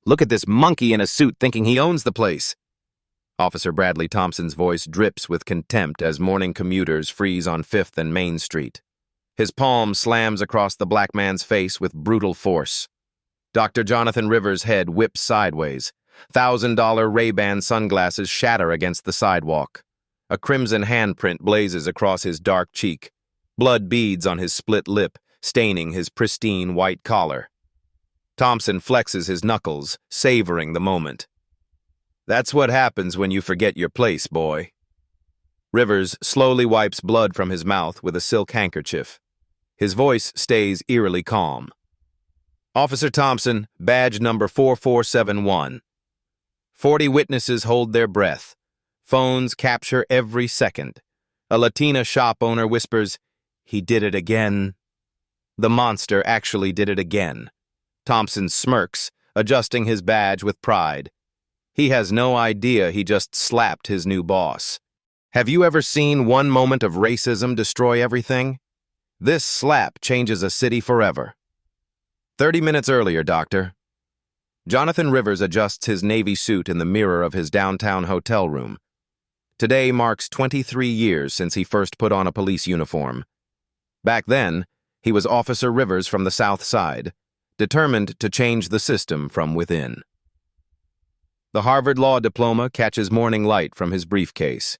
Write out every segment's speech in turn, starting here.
Look at this monkey in a suit thinking he owns the place. Officer Bradley Thompson's voice drips with contempt as morning commuters freeze on 5th and Main Street. His palm slams across the black man's face with brutal force. Dr. Jonathan Rivers' head whips sideways. $1,000 Ray-Ban sunglasses shatter against the sidewalk. A crimson handprint blazes across his dark cheek. Blood beads on his split lip, staining his pristine white collar. Thompson flexes his knuckles, savoring the moment. That's what happens when you forget your place, boy. Rivers slowly wipes blood from his mouth with a silk handkerchief. His voice stays eerily calm. Officer Thompson, badge number 4471. 40 witnesses hold their breath. Phones capture every second. A Latina shop owner whispers, "He did it again." The monster actually did it again. Thompson smirks, adjusting his badge with pride. He has no idea he just slapped his new boss. Have you ever seen one moment of racism destroy everything? This slap changes a city forever. 30 minutes earlier, Doctor. Jonathan Rivers adjusts his navy suit in the mirror of his downtown hotel room. Today marks 23 years since he first put on a police uniform. Back then, he was Officer Rivers from the South Side, determined to change the system from within. The Harvard Law diploma catches morning light from his briefcase.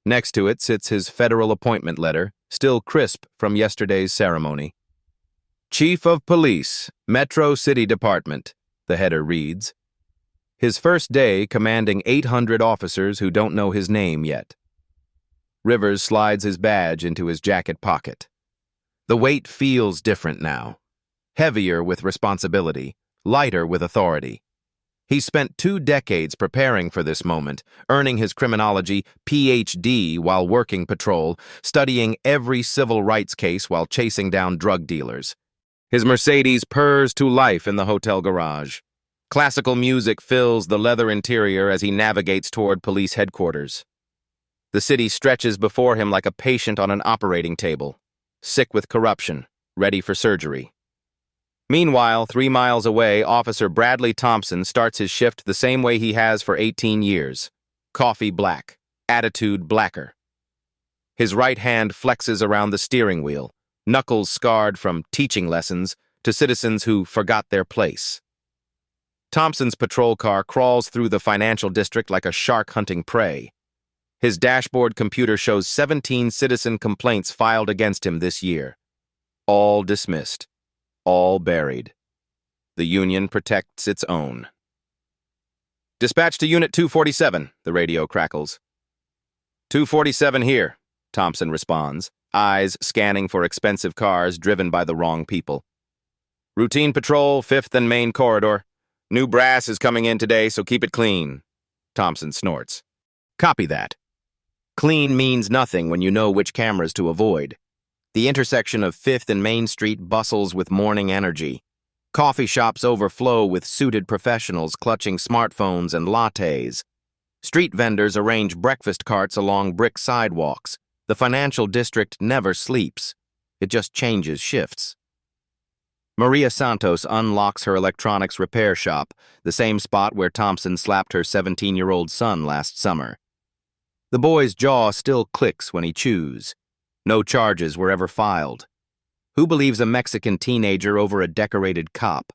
Next to it sits his federal appointment letter, still crisp from yesterday's ceremony. Chief of Police, Metro City Department, the header reads. His first day commanding 800 officers who don't know his name yet. Rivers slides his badge into his jacket pocket. The weight feels different now. Heavier with responsibility, lighter with authority. He spent 2 decades preparing for this moment, earning his criminology Ph.D. while working patrol, studying every civil rights case while chasing down drug dealers. His Mercedes purrs to life in the hotel garage. Classical music fills the leather interior as he navigates toward police headquarters. The city stretches before him like a patient on an operating table, sick with corruption, ready for surgery. Meanwhile, 3 miles away, Officer Bradley Thompson starts his shift the same way he has for 18 years. Coffee black, attitude blacker. His right hand flexes around the steering wheel, knuckles scarred from teaching lessons to citizens who forgot their place. Thompson's patrol car crawls through the financial district like a shark hunting prey. His dashboard computer shows 17 citizen complaints filed against him this year. All dismissed. All buried. The union protects its own. Dispatch to Unit 247, the radio crackles. 247 here, Thompson responds, eyes scanning for expensive cars driven by the wrong people. Routine patrol, 5th and Main corridor. New brass is coming in today, so keep it clean. Thompson snorts. Copy that. Clean means nothing when you know which cameras to avoid. The intersection of 5th and Main Street bustles with morning energy. Coffee shops overflow with suited professionals clutching smartphones and lattes. Street vendors arrange breakfast carts along brick sidewalks. The financial district never sleeps. It just changes shifts. Maria Santos unlocks her electronics repair shop, the same spot where Thompson slapped her 17-year-old son last summer. The boy's jaw still clicks when he chews. No charges were ever filed. Who believes a Mexican teenager over a decorated cop?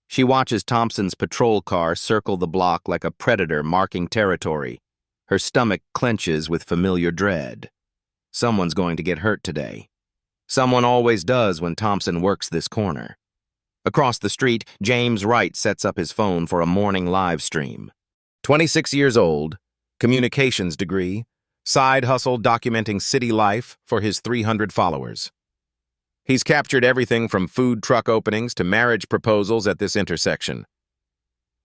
She watches Thompson's patrol car circle the block like a predator marking territory. Her stomach clenches with familiar dread. Someone's going to get hurt today. Someone always does when Thompson works this corner. Across the street, James Wright sets up his phone for a morning live stream. 26 years old, communications degree, side hustle documenting city life for his 300 followers. He's captured everything from food truck openings to marriage proposals at this intersection.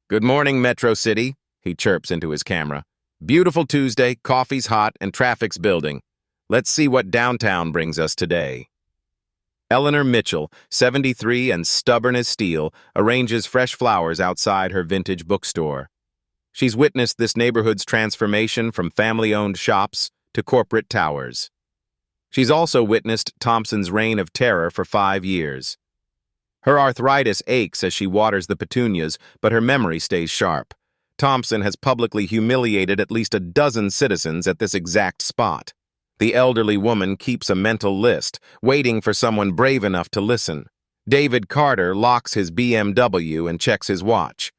Good morning, Metro City, he chirps into his camera. Beautiful Tuesday, coffee's hot, and traffic's building. Let's see what downtown brings us today. Eleanor Mitchell, 73 and stubborn as steel, arranges fresh flowers outside her vintage bookstore. She's witnessed this neighborhood's transformation from family-owned shops to corporate towers. She's also witnessed Thompson's reign of terror for 5 years. Her arthritis aches as she waters the petunias, but her memory stays sharp. Thompson has publicly humiliated at least a dozen citizens at this exact spot. The elderly woman keeps a mental list, waiting for someone brave enough to listen. David Carter locks his BMW and checks his watch.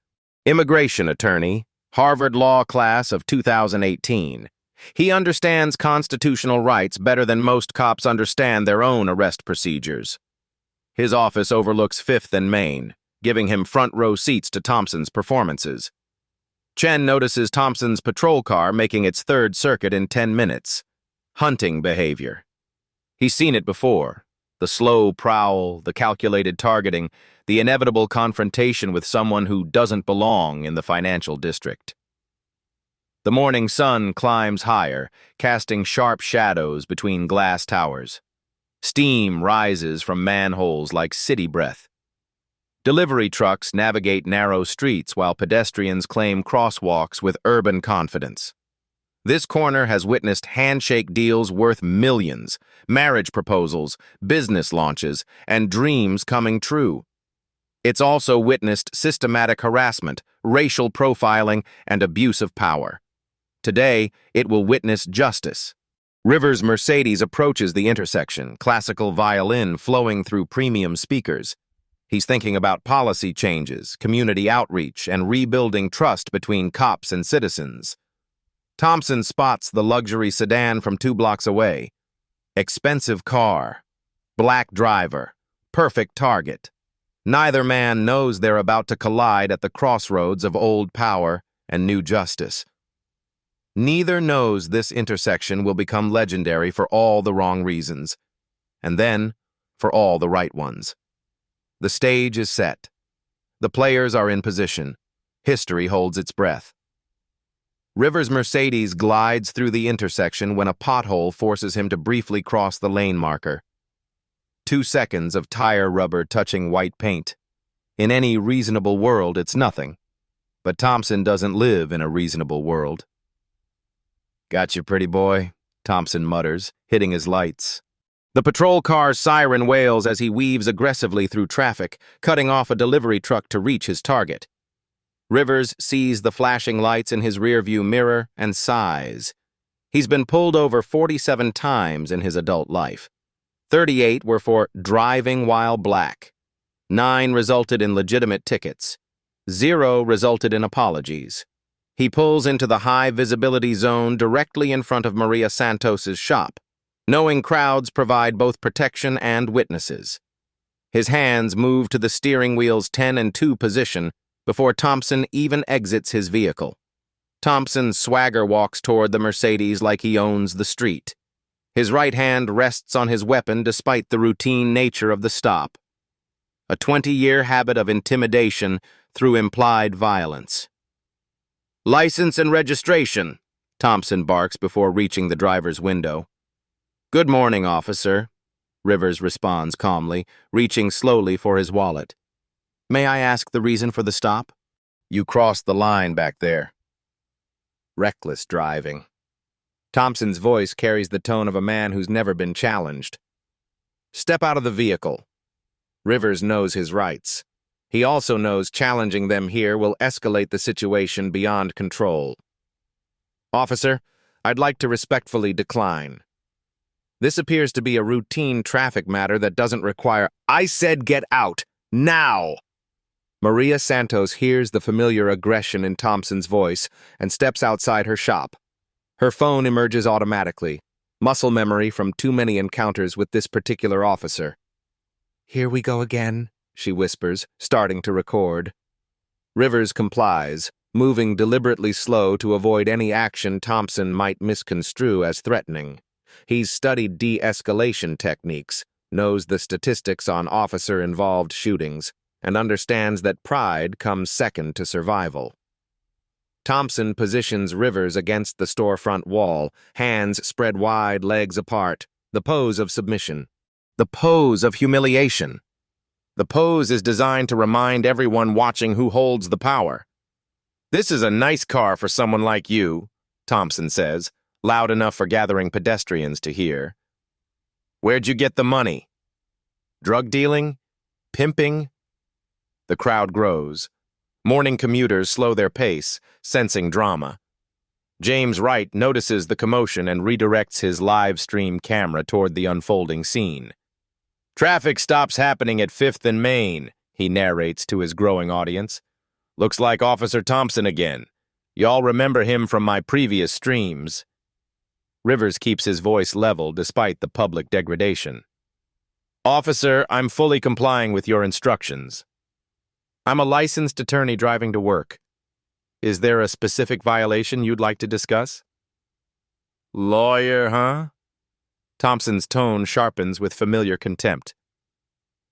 Immigration attorney, Harvard Law class of 2018. He understands constitutional rights better than most cops understand their own arrest procedures. His office overlooks 5th and Main, giving him front-row seats to Thompson's performances. Chen notices Thompson's patrol car making its 3rd circuit in 10 minutes. Hunting behavior. He's seen it before. The slow prowl, the calculated targeting, the inevitable confrontation with someone who doesn't belong in the financial district. The morning sun climbs higher, casting sharp shadows between glass towers. Steam rises from manholes like city breath. Delivery trucks navigate narrow streets while pedestrians claim crosswalks with urban confidence. This corner has witnessed handshake deals worth millions, marriage proposals, business launches, and dreams coming true. It's also witnessed systematic harassment, racial profiling, and abuse of power. Today, it will witness justice. Rivers' Mercedes approaches the intersection, classical violin flowing through premium speakers. He's thinking about policy changes, community outreach, and rebuilding trust between cops and citizens. Thompson spots the luxury sedan from 2 blocks away. Expensive car, black driver, perfect target. Neither man knows they're about to collide at the crossroads of old power and new justice. Neither knows this intersection will become legendary for all the wrong reasons, and then for all the right ones. The stage is set. The players are in position. History holds its breath. Rivers' Mercedes glides through the intersection when a pothole forces him to briefly cross the lane marker. 2 seconds of tire rubber touching white paint. In any reasonable world, it's nothing. But Thompson doesn't live in a reasonable world. "Got you, pretty boy," Thompson mutters, hitting his lights. The patrol car's siren wails as he weaves aggressively through traffic, cutting off a delivery truck to reach his target. Rivers sees the flashing lights in his rearview mirror and sighs. He's been pulled over 47 times in his adult life. 38 were for driving while black. 9 resulted in legitimate tickets. 0 resulted in apologies. He pulls into the high-visibility zone directly in front of Maria Santos's shop, knowing crowds provide both protection and witnesses. His hands move to the steering wheel's 10 and 2 position before Thompson even exits his vehicle. Thompson swagger walks toward the Mercedes like he owns the street. His right hand rests on his weapon despite the routine nature of the stop. A 20-year habit of intimidation through implied violence. "License and registration," Thompson barks before reaching the driver's window. "Good morning, officer," Rivers responds calmly, reaching slowly for his wallet. "May I ask the reason for the stop?" "You crossed the line back there." Reckless driving. Thompson's voice carries the tone of a man who's never been challenged. "Step out of the vehicle." Rivers knows his rights. He also knows challenging them here will escalate the situation beyond control. "Officer, I'd like to respectfully decline. This appears to be a routine traffic matter that doesn't require—" "I said get out, now!" Maria Santos hears the familiar aggression in Thompson's voice and steps outside her shop. Her phone emerges automatically, muscle memory from too many encounters with this particular officer. "Here we go again," she whispers, starting to record. Rivers complies, moving deliberately slow to avoid any action Thompson might misconstrue as threatening. He's studied de-escalation techniques, knows the statistics on officer-involved shootings, and understands that pride comes second to survival. Thompson positions Rivers against the storefront wall, hands spread wide, legs apart, the pose of submission. The pose of humiliation. The pose is designed to remind everyone watching who holds the power. "This is a nice car for someone like you," Thompson says, loud enough for gathering pedestrians to hear. "Where'd you get the money? Drug dealing? Pimping? The crowd grows. Morning commuters slow their pace, sensing drama. James Wright notices the commotion and redirects his live stream camera toward the unfolding scene. "Traffic stops happening at 5th and Main," he narrates to his growing audience. "Looks like Officer Thompson again. Y'all remember him from my previous streams." Rivers keeps his voice level despite the public degradation. "Officer, I'm fully complying with your instructions. I'm a licensed attorney driving to work. Is there a specific violation you'd like to discuss?" "Lawyer, huh?" Thompson's tone sharpens with familiar contempt.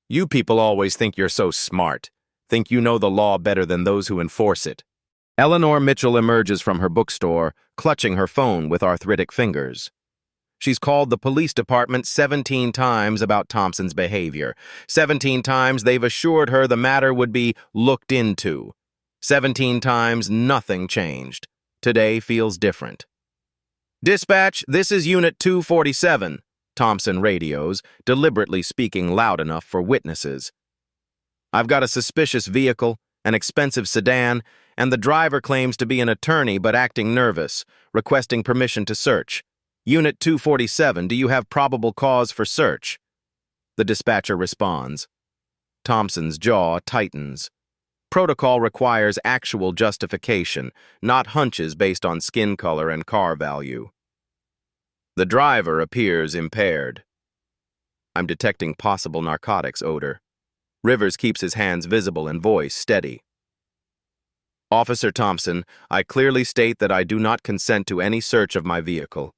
"You people always think you're so smart, think you know the law better than those who enforce it." Eleanor Mitchell emerges from her bookstore, clutching her phone with arthritic fingers. She's called the police department 17 times about Thompson's behavior. 17 times they've assured her the matter would be looked into. 17 times nothing changed. Today feels different. "Dispatch, this is Unit 247, Thompson radios, deliberately speaking loud enough for witnesses. "I've got a suspicious vehicle, an expensive sedan, and the driver claims to be an attorney but acting nervous, requesting permission to search. Unit 247, do you have probable cause for search?" The dispatcher responds. Thompson's jaw tightens. Protocol requires actual justification, not hunches based on skin color and car value. The driver appears impaired. "I'm detecting possible narcotics odor." Rivers keeps his hands visible and voice steady. "Officer Thompson, I clearly state that I do not consent to any search of my vehicle.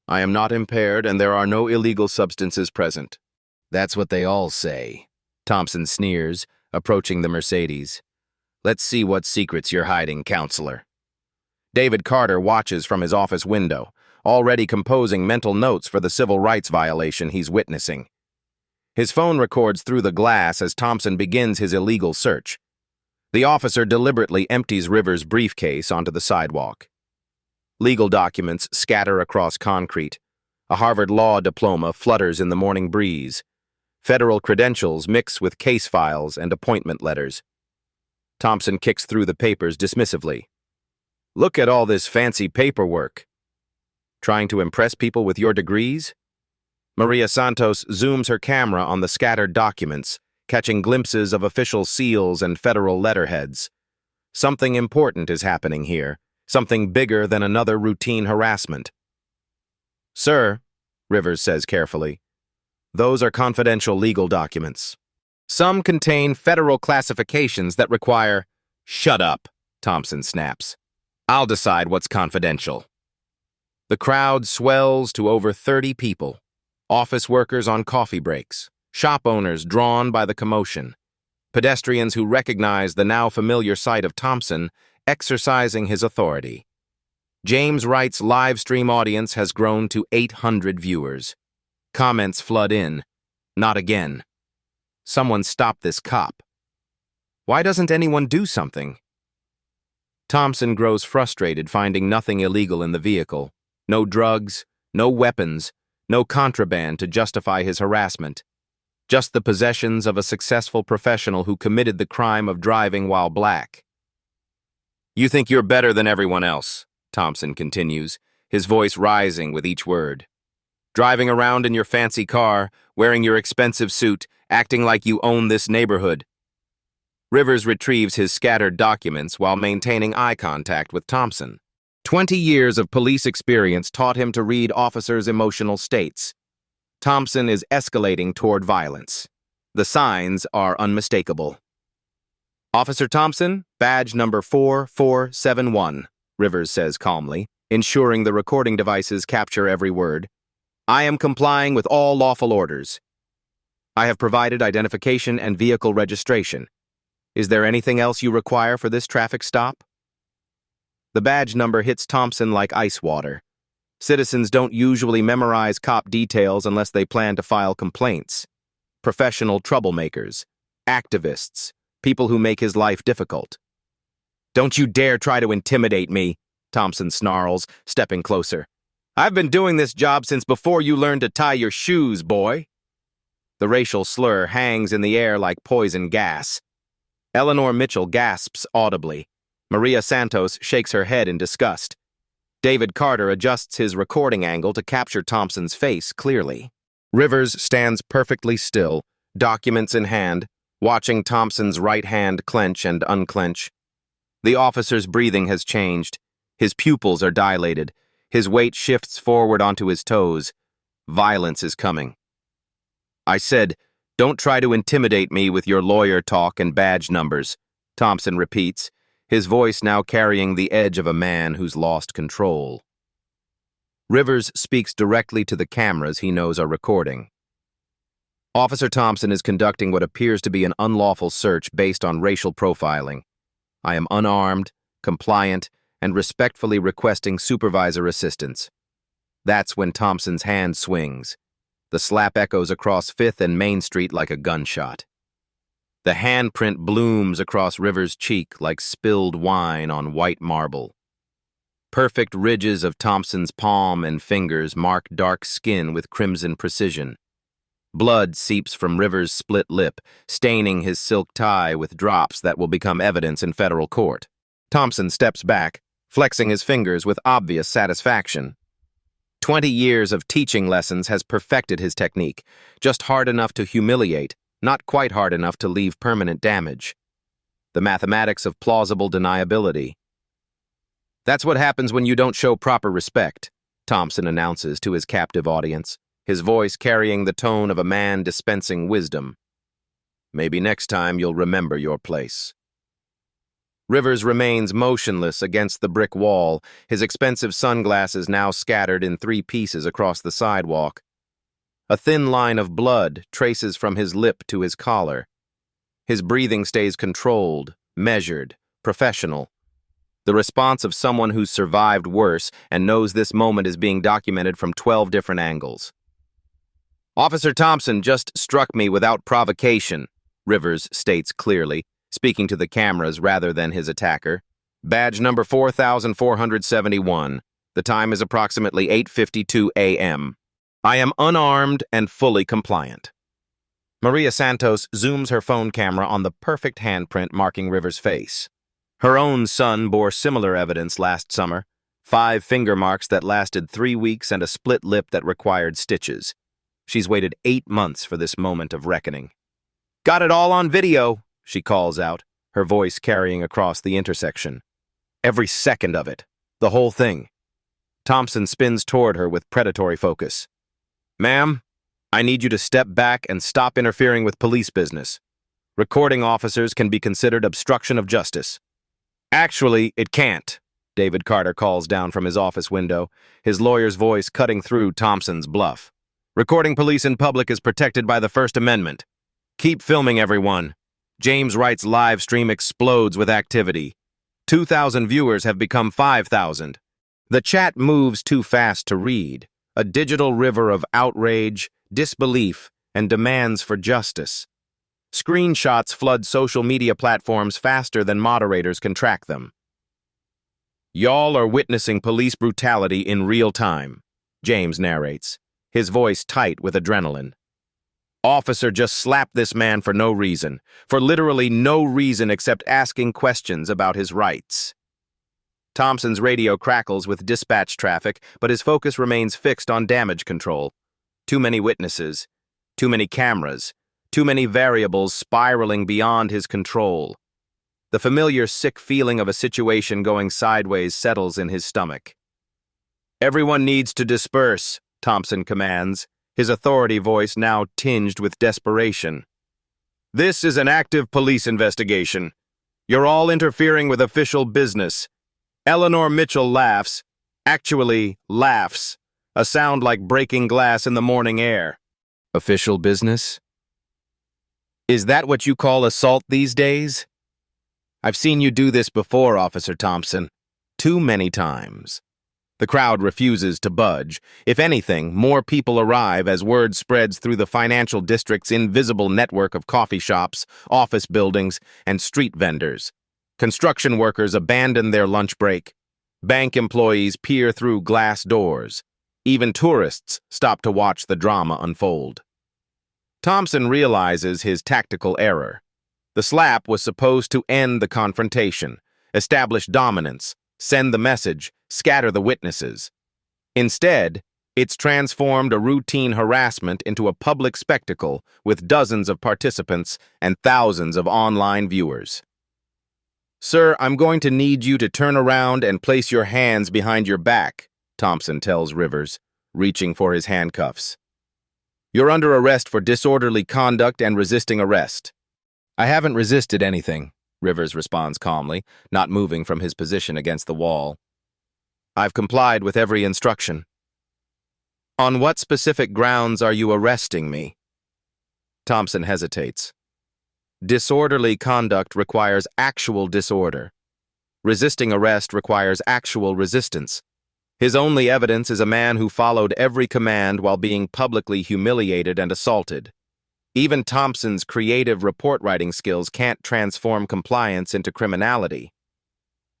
I am not impaired and there are no illegal substances present." "That's what they all say," Thompson sneers, approaching the Mercedes. "Let's see what secrets you're hiding, counselor." David Carter watches from his office window, already composing mental notes for the civil rights violation he's witnessing. His phone records through the glass as Thompson begins his illegal search. The officer deliberately empties Rivers' briefcase onto the sidewalk. Legal documents scatter across concrete. A Harvard law diploma flutters in the morning breeze. Federal credentials mix with case files and appointment letters. Thompson kicks through the papers dismissively. "Look at all this fancy paperwork. Trying to impress people with your degrees?" Maria Santos zooms her camera on the scattered documents, catching glimpses of official seals and federal letterheads. Something important is happening here, something bigger than another routine harassment. "Sir," Rivers says carefully, "those are confidential legal documents. Some contain federal classifications that require—" "Shut up," Thompson snaps. "I'll decide what's confidential." The crowd swells to over 30 people. Office workers on coffee breaks, shop owners drawn by the commotion, pedestrians who recognize the now familiar sight of Thompson exercising his authority. James Wright's live stream audience has grown to 800 viewers. Comments flood in. "Not again. Someone stop this cop. Why doesn't anyone do something?" Thompson grows frustrated finding nothing illegal in the vehicle. No drugs, no weapons, no contraband to justify his harassment. Just the possessions of a successful professional who committed the crime of driving while black. "You think you're better than everyone else," Thompson continues, his voice rising with each word. "Driving around in your fancy car, wearing your expensive suit, acting like you own this neighborhood." Rivers retrieves his scattered documents while maintaining eye contact with Thompson. 20 years of police experience taught him to read officers' emotional states. Thompson is escalating toward violence. The signs are unmistakable. "Officer Thompson, badge number 4471, Rivers says calmly, ensuring the recording devices capture every word. "I am complying with all lawful orders. I have provided identification and vehicle registration. Is there anything else you require for this traffic stop?" The badge number hits Thompson like ice water. Citizens don't usually memorize cop details unless they plan to file complaints. Professional troublemakers, activists, people who make his life difficult. "Don't you dare try to intimidate me," Thompson snarls, stepping closer. "I've been doing this job since before you learned to tie your shoes, boy." The racial slur hangs in the air like poison gas. Eleanor Mitchell gasps audibly. Maria Santos shakes her head in disgust. David Carter adjusts his recording angle to capture Thompson's face clearly. Rivers stands perfectly still, documents in hand, watching Thompson's right hand clench and unclench. The officer's breathing has changed. His pupils are dilated. His weight shifts forward onto his toes. Violence is coming. "I said, don't try to intimidate me with your lawyer talk and badge numbers," Thompson repeats, his voice now carrying the edge of a man who's lost control. Rivers speaks directly to the cameras he knows are recording. Officer Thompson is conducting what appears to be an unlawful search based on racial profiling. I am unarmed, compliant, and respectfully requesting supervisor assistance. That's when Thompson's hand swings. The slap echoes across 5th and Main Street like a gunshot. The handprint blooms across Rivers' cheek like spilled wine on white marble. Perfect ridges of Thompson's palm and fingers mark dark skin with crimson precision. Blood seeps from Rivers' split lip, staining his silk tie with drops that will become evidence in federal court. Thompson steps back, flexing his fingers with obvious satisfaction. 20 years of teaching lessons has perfected his technique, just hard enough to humiliate, not quite hard enough to leave permanent damage. The mathematics of plausible deniability. "That's what happens when you don't show proper respect," Thompson announces to his captive audience, his voice carrying the tone of a man dispensing wisdom. "Maybe next time you'll remember your place." Rivers remains motionless against the brick wall, his expensive sunglasses now scattered in 3 pieces across the sidewalk. A thin line of blood traces from his lip to his collar. His breathing stays controlled, measured, professional. The response of someone who's survived worse and knows this moment is being documented from 12 different angles. "Officer Thompson just struck me without provocation," Rivers states clearly, speaking to the cameras rather than his attacker. "Badge number 4471. The time is approximately 8:52 a.m. I am unarmed and fully compliant." Maria Santos zooms her phone camera on the perfect handprint marking Rivers' face. Her own son bore similar evidence last summer, 5 finger marks that lasted 3 weeks and a split lip that required stitches. She's waited 8 months for this moment of reckoning. "Got it all on video," she calls out, her voice carrying across the intersection. "Every second of it. The whole thing." Thompson spins toward her with predatory focus. "Ma'am, I need you to step back and stop interfering with police business. Recording officers can be considered obstruction of justice." "Actually, it can't," David Carter calls down from his office window, his lawyer's voice cutting through Thompson's bluff. "Recording police in public is protected by the First Amendment. Keep filming, everyone." James Wright's live stream explodes with activity. 2,000 viewers have become 5,000. The chat moves too fast to read, a digital river of outrage, disbelief, and demands for justice. Screenshots flood social media platforms faster than moderators can track them. "Y'all are witnessing police brutality in real time," James narrates, his voice tight with adrenaline. "Officer just slapped this man for no reason, for literally no reason except asking questions about his rights." Thompson's radio crackles with dispatch traffic, but his focus remains fixed on damage control. Too many witnesses, too many cameras, too many variables spiraling beyond his control. The familiar sick feeling of a situation going sideways settles in his stomach. "Everyone needs to disperse," Thompson commands, his authority voice now tinged with desperation. "This is an active police investigation. You're all interfering with official business." Eleanor Mitchell laughs, actually laughs, a sound like breaking glass in the morning air. "Official business? Is that what you call assault these days? I've seen you do this before, Officer Thompson. Too many times." The crowd refuses to budge. If anything, more people arrive as word spreads through the financial district's invisible network of coffee shops, office buildings, and street vendors. Construction workers abandon their lunch break. Bank employees peer through glass doors. Even tourists stop to watch the drama unfold. Thompson realizes his tactical error. The slap was supposed to end the confrontation, establish dominance, send the message, scatter the witnesses. Instead, it's transformed a routine harassment into a public spectacle with dozens of participants and thousands of online viewers. "Sir, I'm going to need you to turn around and place your hands behind your back," Thompson tells Rivers, reaching for his handcuffs. "You're under arrest for disorderly conduct and resisting arrest." "I haven't resisted anything," Rivers responds calmly, not moving from his position against the wall. "I've complied with every instruction." "On what specific grounds are you arresting me?" Thompson hesitates. Disorderly conduct requires actual disorder. Resisting arrest requires actual resistance. His only evidence is a man who followed every command while being publicly humiliated and assaulted. Even Thompson's creative report-writing skills can't transform compliance into criminality.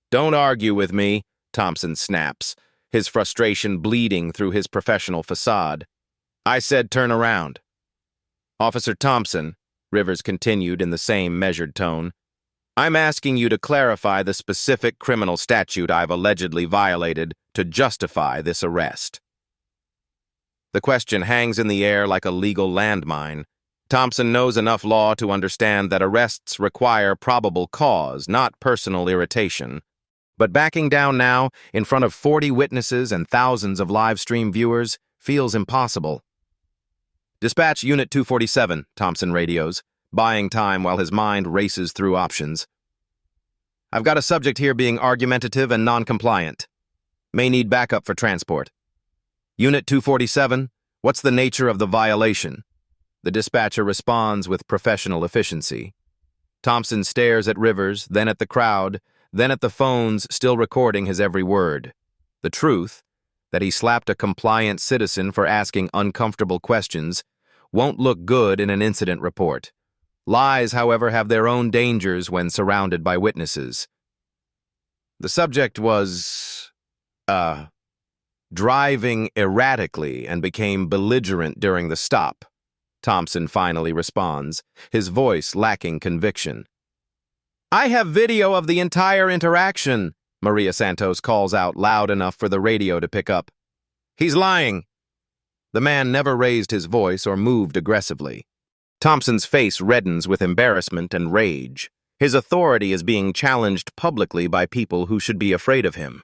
"Don't argue with me," Thompson snaps, his frustration bleeding through his professional facade. "I said turn around." "Officer Thompson," Rivers continued in the same measured tone, "I'm asking you to clarify the specific criminal statute I've allegedly violated to justify this arrest." The question hangs in the air like a legal landmine. Thompson knows enough law to understand that arrests require probable cause, not personal irritation. But backing down now, in front of 40 witnesses and thousands of live stream viewers, feels impossible. "Dispatch Unit 247, Thompson radios, buying time while his mind races through options. "I've got a subject here being argumentative and non-compliant. May need backup for transport." "Unit 247, what's the nature of the violation?" The dispatcher responds with professional efficiency. Thompson stares at Rivers, then at the crowd, then at the phones still recording his every word. The truth, that he slapped a compliant citizen for asking uncomfortable questions, won't look good in an incident report. Lies, however, have their own dangers when surrounded by witnesses. "The subject was, driving erratically and became belligerent during the stop," Thompson finally responds, his voice lacking conviction. "I have video of the entire interaction," Maria Santos calls out loud enough for the radio to pick up. "He's lying." The man never raised his voice or moved aggressively. Thompson's face reddens with embarrassment and rage. His authority is being challenged publicly by people who should be afraid of him.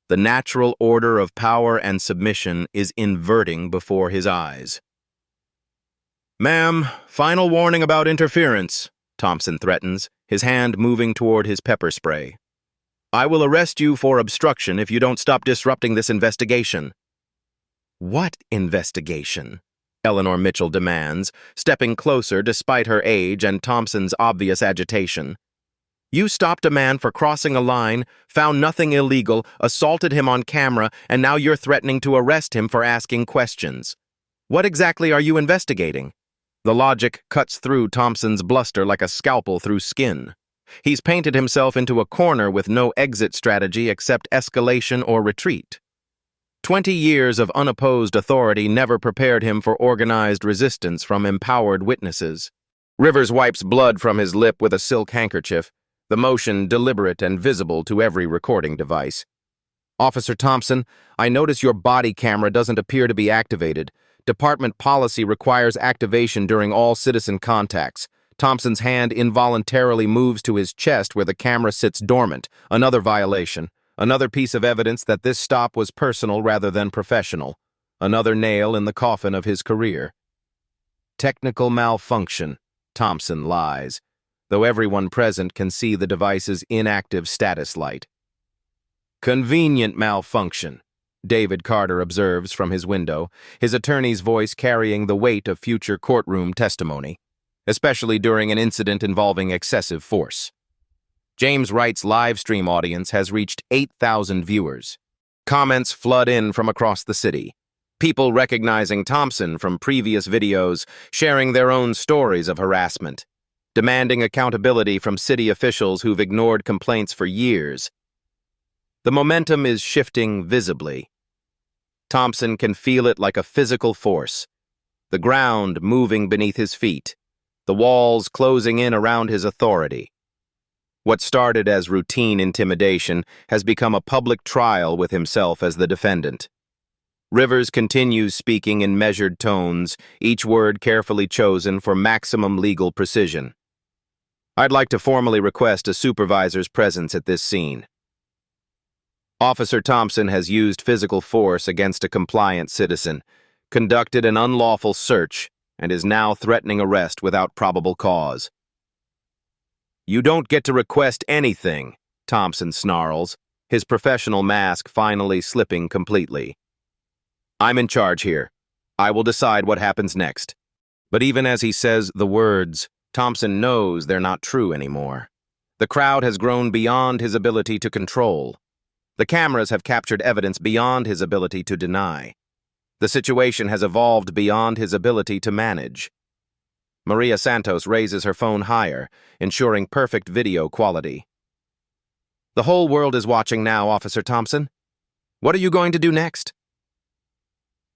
The natural order of power and submission is inverting before his eyes. "Ma'am, final warning about interference," Thompson threatens, his hand moving toward his pepper spray. "I will arrest you for obstruction if you don't stop disrupting this investigation." "What investigation?" Eleanor Mitchell demands, stepping closer despite her age and Thompson's obvious agitation. "You stopped a man for crossing a line, found nothing illegal, assaulted him on camera, and now you're threatening to arrest him for asking questions. What exactly are you investigating?" The logic cuts through Thompson's bluster like a scalpel through skin. He's painted himself into a corner with no exit strategy except escalation or retreat. 20 years of unopposed authority never prepared him for organized resistance from empowered witnesses. Rivers wipes blood from his lip with a silk handkerchief, the motion deliberate and visible to every recording device. "Officer Thompson, I notice your body camera doesn't appear to be activated. Department policy requires activation during all citizen contacts." Thompson's hand involuntarily moves to his chest where the camera sits dormant. Another violation. Another piece of evidence that this stop was personal rather than professional. Another nail in the coffin of his career. "Technical malfunction," Thompson lies, though everyone present can see the device's inactive status light. "Convenient malfunction," David Carter observes from his window, his attorney's voice carrying the weight of future courtroom testimony, especially during an incident involving excessive force. James Wright's live stream audience has reached 8,000 viewers. Comments flood in from across the city. People recognizing Thompson from previous videos, sharing their own stories of harassment, demanding accountability from city officials who've ignored complaints for years. The momentum is shifting visibly. Thompson can feel it like a physical force, the ground moving beneath his feet, the walls closing in around his authority. What started as routine intimidation has become a public trial with himself as the defendant. Rivers continues speaking in measured tones, each word carefully chosen for maximum legal precision. I'd like to formally request a supervisor's presence at this scene. Officer Thompson has used physical force against a compliant citizen, conducted an unlawful search, and is now threatening arrest without probable cause. You don't get to request anything, Thompson snarls, his professional mask finally slipping completely. I'm in charge here. I will decide what happens next. But even as he says the words, Thompson knows they're not true anymore. The crowd has grown beyond his ability to control. The cameras have captured evidence beyond his ability to deny. The situation has evolved beyond his ability to manage. Maria Santos raises her phone higher, ensuring perfect video quality. The whole world is watching now, Officer Thompson. What are you going to do next?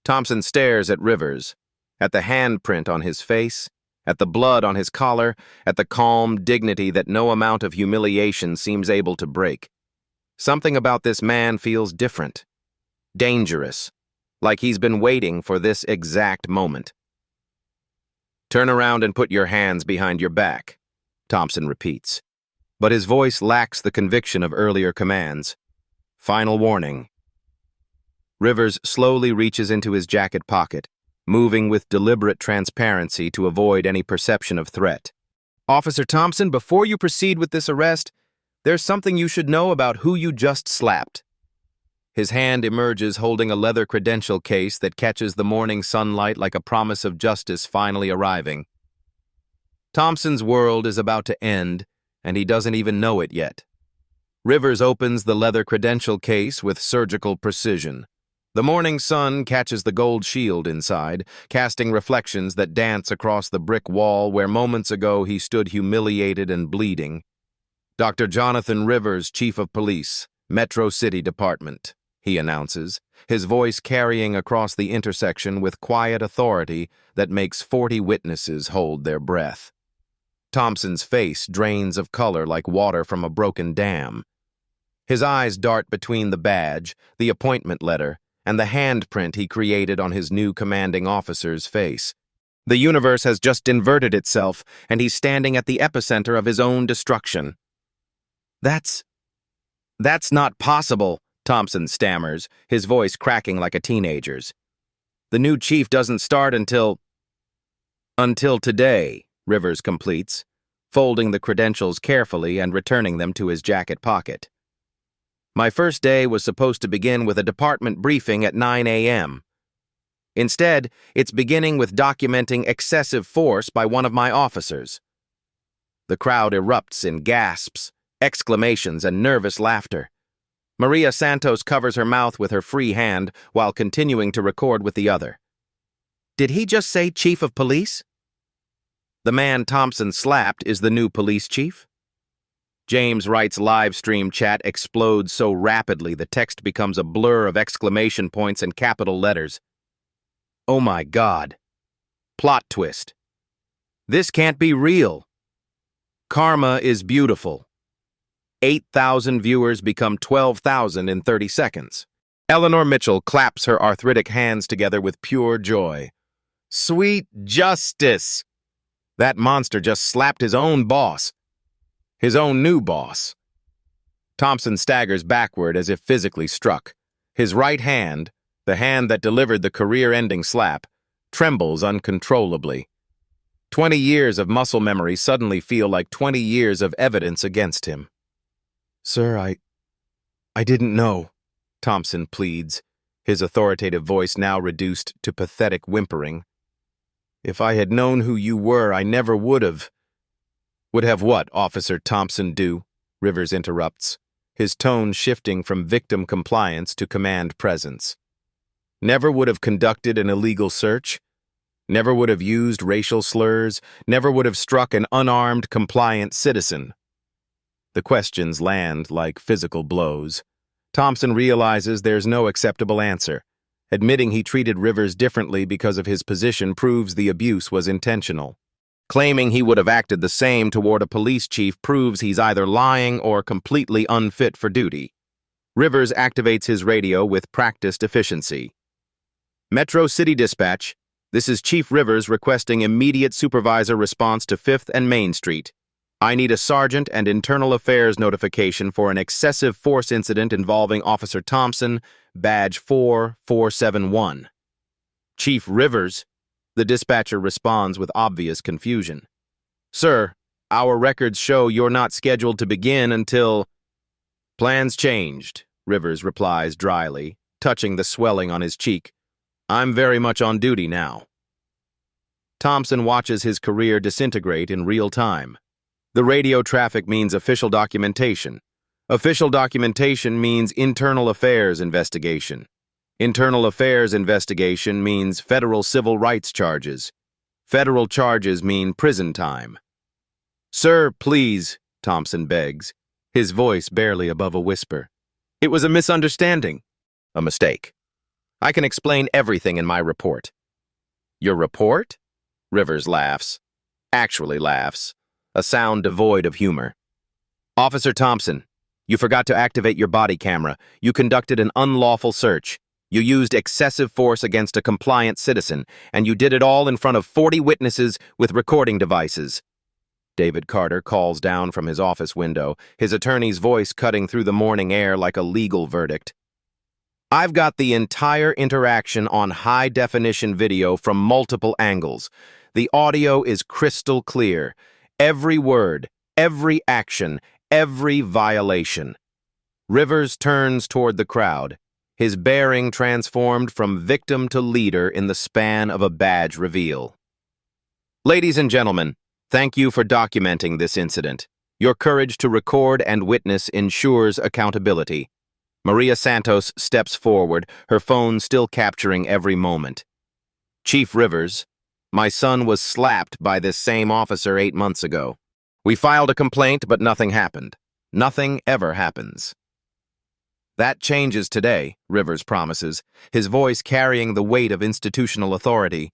Thompson stares at Rivers, at the handprint on his face, at the blood on his collar, at the calm dignity that no amount of humiliation seems able to break. Something about this man feels different, dangerous, like he's been waiting for this exact moment. Turn around and put your hands behind your back, Thompson repeats. But his voice lacks the conviction of earlier commands. Final warning. Rivers slowly reaches into his jacket pocket, moving with deliberate transparency to avoid any perception of threat. Officer Thompson, before you proceed with this arrest, there's something you should know about who you just slapped. His hand emerges holding a leather credential case that catches the morning sunlight like a promise of justice finally arriving. Thompson's world is about to end, and he doesn't even know it yet. Rivers opens the leather credential case with surgical precision. The morning sun catches the gold shield inside, casting reflections that dance across the brick wall where moments ago he stood humiliated and bleeding. Dr. Jonathan Rivers, Chief of Police, Metro City Department, he announces, his voice carrying across the intersection with quiet authority that makes 40 witnesses hold their breath. Thompson's face drains of color like water from a broken dam. His eyes dart between the badge, the appointment letter, and the handprint he created on his new commanding officer's face. The universe has just inverted itself, and he's standing at the epicenter of his own destruction. That's not possible, Thompson stammers, his voice cracking like a teenager's. The new chief doesn't start until today, Rivers completes, folding the credentials carefully and returning them to his jacket pocket. My first day was supposed to begin with a department briefing at 9 a.m. Instead, it's beginning with documenting excessive force by one of my officers. The crowd erupts in gasps, exclamations, and nervous laughter. Maria Santos covers her mouth with her free hand while continuing to record with the other. Did he just say Chief of Police? The man Thompson slapped is the new police chief? James Wright's live stream chat explodes so rapidly the text becomes a blur of exclamation points and capital letters. Oh my God. Plot twist. This can't be real. Karma is beautiful. 8,000 viewers become 12,000 in 30 seconds. Eleanor Mitchell claps her arthritic hands together with pure joy. Sweet justice! That monster just slapped his own boss. His own new boss. Thompson staggers backward as if physically struck. His right hand, the hand that delivered the career-ending slap, trembles uncontrollably. 20 years of muscle memory suddenly feel like 20 years of evidence against him. Sir, I didn't know, Thompson pleads, his authoritative voice now reduced to pathetic whimpering. If I had known who you were, I never would have. Would have what, Officer Thompson, do? Rivers interrupts, his tone shifting from victim compliance to command presence. Never would have conducted an illegal search? Never would have used racial slurs? Never would have struck an unarmed, compliant citizen? The questions land like physical blows. Thompson realizes there's no acceptable answer. Admitting he treated Rivers differently because of his position proves the abuse was intentional. Claiming he would have acted the same toward a police chief proves he's either lying or completely unfit for duty. Rivers activates his radio with practiced efficiency. Metro City Dispatch, this is Chief Rivers requesting immediate supervisor response to 5th and Main Street. I need a sergeant and internal affairs notification for an excessive force incident involving Officer Thompson, badge 4471. Chief Rivers, the dispatcher responds with obvious confusion. Sir, our records show you're not scheduled to begin until... Plans changed, Rivers replies dryly, touching the swelling on his cheek. I'm very much on duty now. Thompson watches his career disintegrate in real time. The radio traffic means official documentation. Official documentation means internal affairs investigation. Internal affairs investigation means federal civil rights charges. Federal charges mean prison time. Sir, please, Thompson begs, his voice barely above a whisper. It was a misunderstanding. A mistake. I can explain everything in my report. Your report? Rivers laughs. Actually laughs. A sound devoid of humor. Officer Thompson, you forgot to activate your body camera. You conducted an unlawful search. You used excessive force against a compliant citizen, and you did it all in front of 40 witnesses with recording devices. David Carter calls down from his office window, his attorney's voice cutting through the morning air like a legal verdict. I've got the entire interaction on high-definition video from multiple angles. The audio is crystal clear. Every word, every action, every violation. Rivers turns toward the crowd, his bearing transformed from victim to leader in the span of a badge reveal. Ladies and gentlemen, thank you for documenting this incident. Your courage to record and witness ensures accountability. Maria Santos steps forward, her phone still capturing every moment. Chief Rivers, my son was slapped by this same officer 8 months ago. We filed a complaint, but nothing happened. Nothing ever happens. That changes today, Rivers promises, his voice carrying the weight of institutional authority.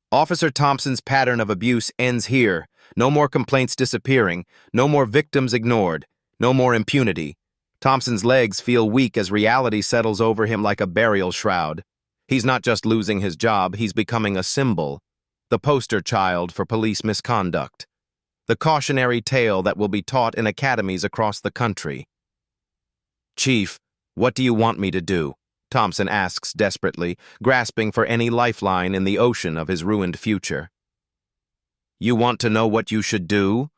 Officer Thompson's pattern of abuse ends here. No more complaints disappearing, no more victims ignored, no more impunity. Thompson's legs feel weak as reality settles over him like a burial shroud. He's not just losing his job, he's becoming a symbol, the poster child for police misconduct, the cautionary tale that will be taught in academies across the country. Chief, what do you want me to do? Thompson asks desperately, grasping for any lifeline in the ocean of his ruined future. You want to know what you should do?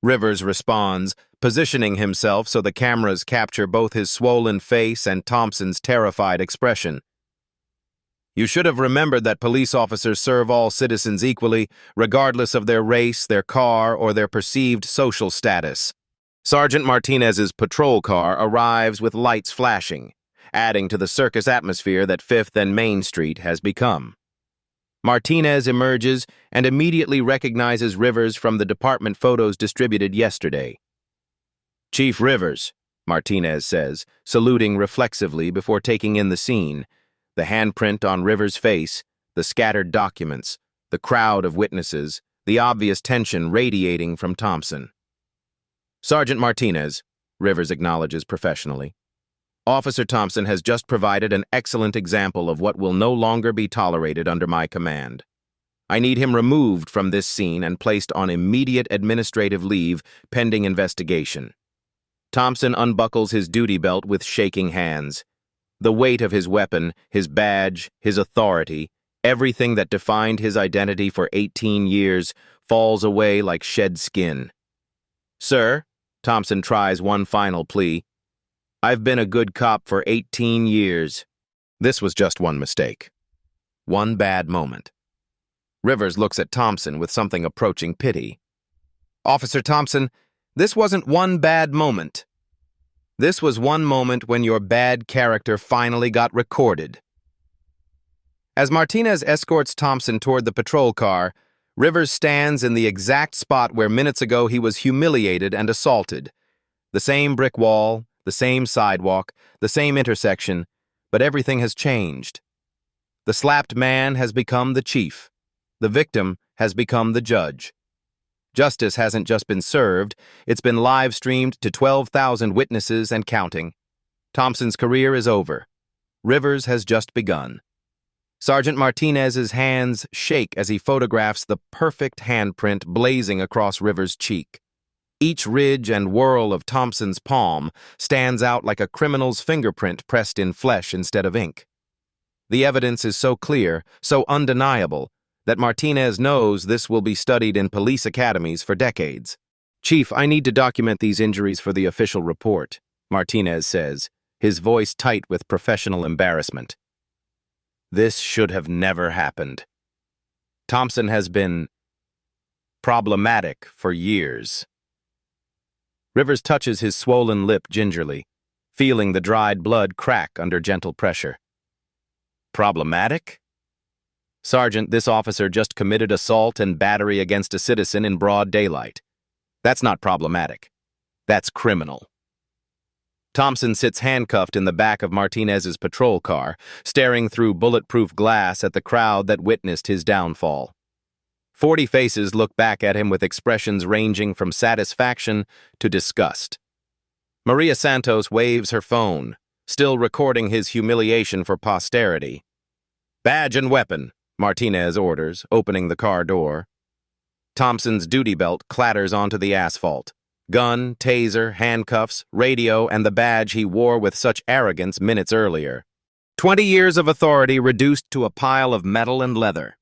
Rivers responds, positioning himself so the cameras capture both his swollen face and Thompson's terrified expression. You should have remembered that police officers serve all citizens equally, regardless of their race, their car, or their perceived social status. Sergeant Martinez's patrol car arrives with lights flashing, adding to the circus atmosphere that 5th and Main Street has become. Martinez emerges and immediately recognizes Rivers from the department photos distributed yesterday. Chief Rivers, Martinez says, saluting reflexively before taking in the scene, the handprint on Rivers' face, the scattered documents, the crowd of witnesses, the obvious tension radiating from Thompson. Sergeant Martinez, Rivers acknowledges professionally. Officer Thompson has just provided an excellent example of what will no longer be tolerated under my command. I need him removed from this scene and placed on immediate administrative leave pending investigation. Thompson unbuckles his duty belt with shaking hands. The weight of his weapon, his badge, his authority, everything that defined his identity for 18 years falls away like shed skin. Sir, Thompson tries one final plea. I've been a good cop for 18 years. This was just one mistake. One bad moment. Rivers looks at Thompson with something approaching pity. Officer Thompson, this wasn't one bad moment. This was one moment when your bad character finally got recorded. As Martinez escorts Thompson toward the patrol car, Rivers stands in the exact spot where minutes ago he was humiliated and assaulted. The same brick wall, the same sidewalk, the same intersection, but everything has changed. The slapped man has become the chief. The victim has become the judge. Justice hasn't just been served, it's been live-streamed to 12,000 witnesses and counting. Thompson's career is over. Rivers has just begun. Sergeant Martinez's hands shake as he photographs the perfect handprint blazing across Rivers' cheek. Each ridge and whorl of Thompson's palm stands out like a criminal's fingerprint pressed in flesh instead of ink. The evidence is so clear, so undeniable, that Martinez knows this will be studied in police academies for decades. "Chief, I need to document these injuries for the official report," Martinez says, his voice tight with professional embarrassment. This should have never happened. Thompson has been problematic for years. Rivers touches his swollen lip gingerly, feeling the dried blood crack under gentle pressure. Problematic? Sergeant, this officer just committed assault and battery against a citizen in broad daylight. That's not problematic. That's criminal. Thompson sits handcuffed in the back of Martinez's patrol car, staring through bulletproof glass at the crowd that witnessed his downfall. 40 faces look back at him with expressions ranging from satisfaction to disgust. Maria Santos waves her phone, still recording his humiliation for posterity. "Badge and weapon," Martinez orders, opening the car door. Thompson's duty belt clatters onto the asphalt. Gun, taser, handcuffs, radio, and the badge he wore with such arrogance minutes earlier. 20 years of authority reduced to a pile of metal and leather.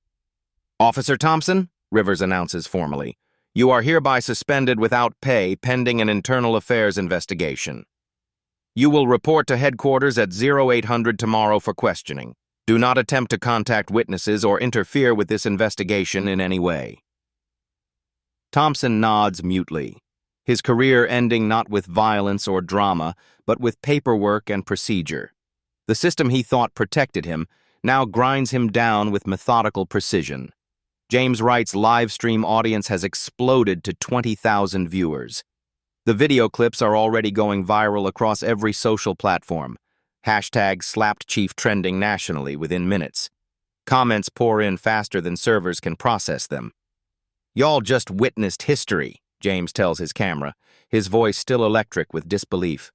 "Officer Thompson," Rivers announces formally, "you are hereby suspended without pay pending an internal affairs investigation. You will report to headquarters at 0800 tomorrow for questioning. Do not attempt to contact witnesses or interfere with this investigation in any way." Thompson nods mutely, his career ending not with violence or drama, but with paperwork and procedure. The system he thought protected him now grinds him down with methodical precision. James Wright's live stream audience has exploded to 20,000 viewers. The video clips are already going viral across every social platform. #SlappedChief trending nationally within minutes. Comments pour in faster than servers can process them. "Y'all just witnessed history," James tells his camera, his voice still electric with disbelief.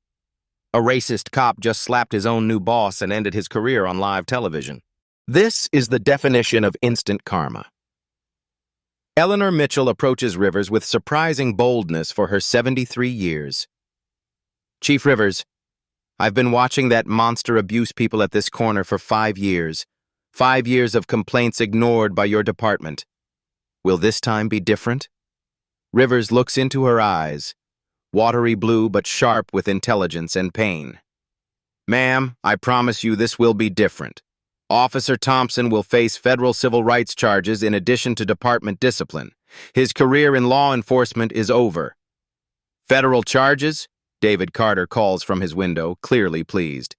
"A racist cop just slapped his own new boss and ended his career on live television. This is the definition of instant karma." Eleanor Mitchell approaches Rivers with surprising boldness for her 73 years. "Chief Rivers, I've been watching that monster abuse people at this corner for 5 years. 5 years of complaints ignored by your department. Will this time be different?" Rivers looks into her eyes, watery blue but sharp with intelligence and pain. "Ma'am, I promise you this will be different. Officer Thompson will face federal civil rights charges in addition to department discipline. His career in law enforcement is over." "Federal charges?" David Carter calls from his window, clearly pleased.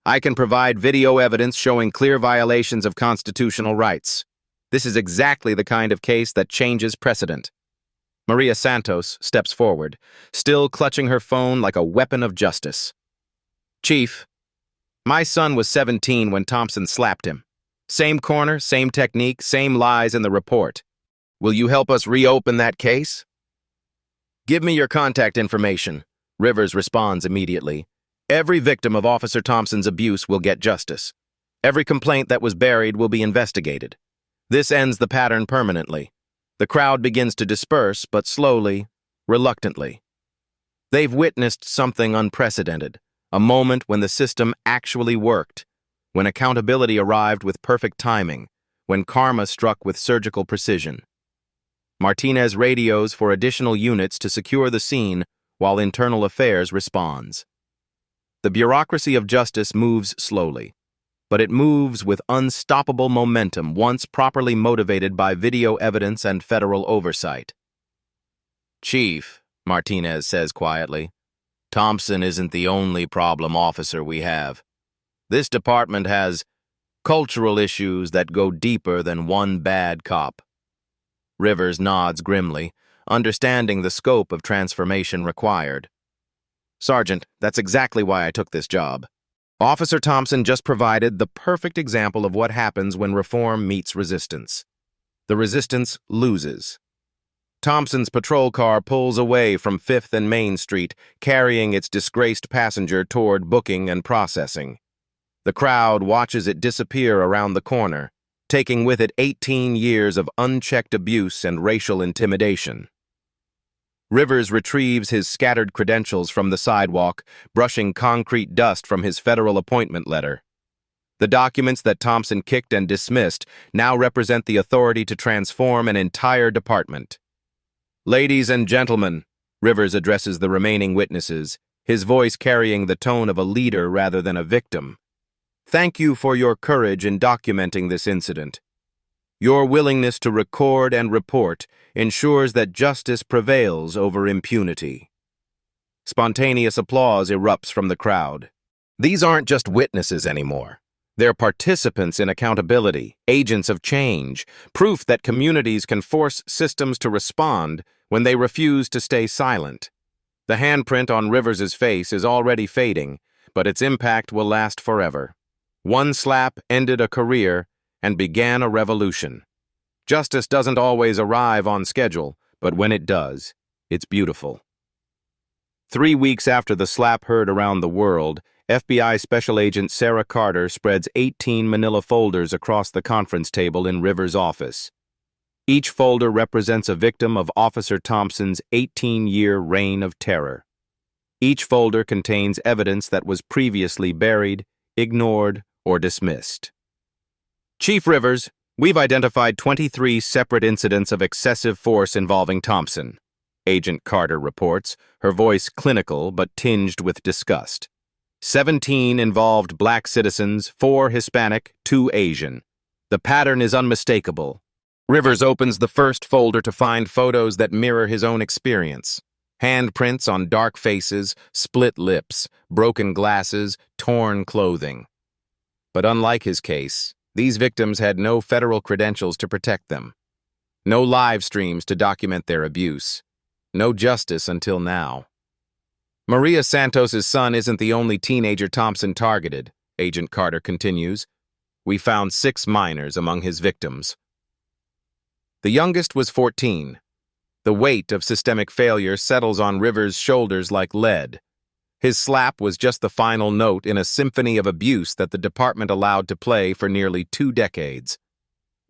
"I can provide video evidence showing clear violations of constitutional rights. This is exactly the kind of case that changes precedent." Maria Santos steps forward, still clutching her phone like a weapon of justice. "Chief, my son was 17 when Thompson slapped him. Same corner, same technique, same lies in the report. Will you help us reopen that case?" "Give me your contact information," Rivers responds immediately. "Every victim of Officer Thompson's abuse will get justice. Every complaint that was buried will be investigated. This ends the pattern permanently." The crowd begins to disperse, but slowly, reluctantly. They've witnessed something unprecedented, a moment when the system actually worked, when accountability arrived with perfect timing, when karma struck with surgical precision. Martinez radios for additional units to secure the scene while Internal Affairs responds. The bureaucracy of justice moves slowly, but it moves with unstoppable momentum once properly motivated by video evidence and federal oversight. "Chief," Martinez says quietly, "Thompson isn't the only problem officer we have. This department has cultural issues that go deeper than one bad cop." Rivers nods grimly, understanding the scope of transformation required. "Sergeant, that's exactly why I took this job. Officer Thompson just provided the perfect example of what happens when reform meets resistance. The resistance loses. Thompson's patrol car pulls away from 5th and Main Street, carrying its disgraced passenger toward booking and processing. The crowd watches it disappear around the corner, taking with it 18 years of unchecked abuse and racial intimidation. Rivers retrieves his scattered credentials from the sidewalk, brushing concrete dust from his federal appointment letter. The documents that Thompson kicked and dismissed now represent the authority to transform an entire department. "Ladies and gentlemen," Rivers addresses the remaining witnesses, his voice carrying the tone of a leader rather than a victim. "Thank you for your courage in documenting this incident. Your willingness to record and report ensures that justice prevails over impunity." Spontaneous applause erupts from the crowd. These aren't just witnesses anymore. They're participants in accountability, agents of change, proof that communities can force systems to respond when they refuse to stay silent. The handprint on Rivers's face is already fading, but its impact will last forever. One slap ended a career and began a revolution. Justice doesn't always arrive on schedule, but when it does, it's beautiful. 3 weeks after the slap heard around the world, FBI Special Agent Sarah Carter spreads 18 manila folders across the conference table in Rivers' office. Each folder represents a victim of Officer Thompson's 18-year reign of terror. Each folder contains evidence that was previously buried, ignored, or dismissed. "Chief Rivers, we've identified 23 separate incidents of excessive force involving Thompson," Agent Carter reports, her voice clinical but tinged with disgust. 17 involved black citizens, 4 Hispanic, 2 Asian. The pattern is unmistakable. Rivers opens the first folder to find photos that mirror his own experience. Handprints on dark faces, split lips, broken glasses, torn clothing. But unlike his case, these victims had no federal credentials to protect them. No live streams to document their abuse. No justice until now. Maria Santos's son isn't the only teenager Thompson targeted, Agent Carter continues. We found 6 minors among his victims. The youngest was 14. The weight of systemic failure settles on Rivers' shoulders like lead. His slap was just the final note in a symphony of abuse that the department allowed to play for nearly 2 decades.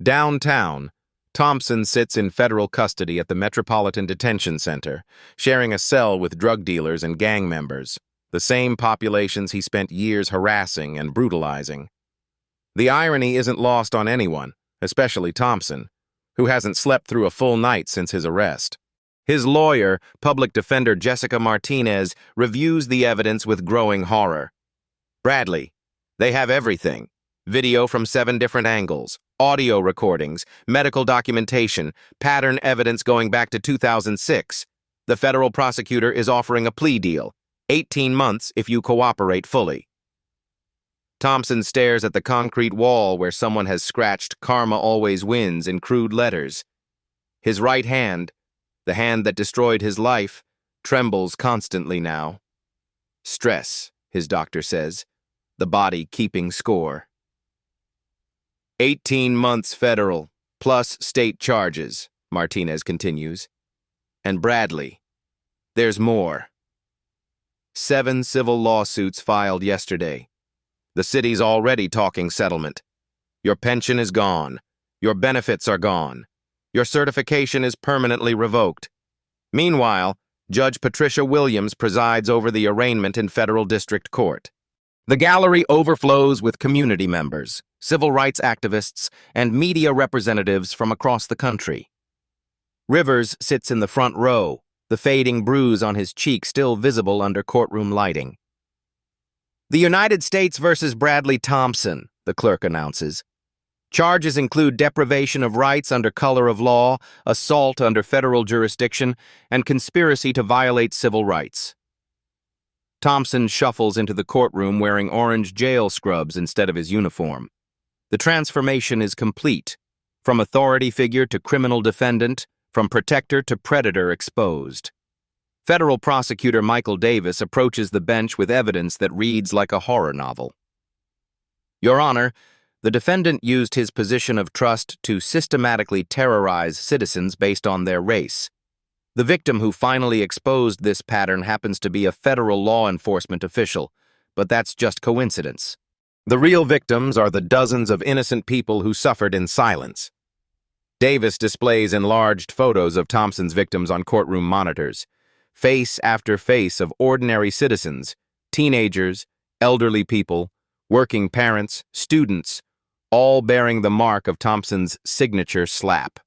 Downtown, Thompson sits in federal custody at the Metropolitan Detention Center, sharing a cell with drug dealers and gang members, the same populations he spent years harassing and brutalizing. The irony isn't lost on anyone, especially Thompson, who hasn't slept through a full night since his arrest. His lawyer, public defender Jessica Martinez, reviews the evidence with growing horror. "Bradley, they have everything. Video from 7 different angles, audio recordings, medical documentation, pattern evidence going back to 2006. The federal prosecutor is offering a plea deal, 18 months if you cooperate fully." Thompson stares at the concrete wall where someone has scratched "Karma always wins" in crude letters. His right hand, the hand that destroyed his life, trembles constantly now. Stress, his doctor says, the body keeping score. 18 months federal, plus state charges, Martinez continues. And Bradley, there's more. 7 civil lawsuits filed yesterday. The city's already talking settlement. Your pension is gone. Your benefits are gone. Your certification is permanently revoked. Meanwhile, Judge Patricia Williams presides over the arraignment in federal district court. The gallery overflows with community members, civil rights activists, and media representatives from across the country. Rivers sits in the front row, the fading bruise on his cheek still visible under courtroom lighting. "The United States versus Bradley Thompson," the clerk announces. Charges include deprivation of rights under color of law, assault under federal jurisdiction, and conspiracy to violate civil rights. Thompson shuffles into the courtroom wearing orange jail scrubs instead of his uniform. The transformation is complete, from authority figure to criminal defendant, from protector to predator exposed. Federal prosecutor Michael Davis approaches the bench with evidence that reads like a horror novel. "Your Honor, The defendant used his position of trust to systematically terrorize citizens based on their race. The victim who finally exposed this pattern happens to be a federal law enforcement official, but that's just coincidence. The real victims are the dozens of innocent people who suffered in silence. Davis displays enlarged photos of Thompson's victims on courtroom monitors. Face after face of ordinary citizens, teenagers, elderly people, working parents, students, all bearing the mark of Thompson's signature slap.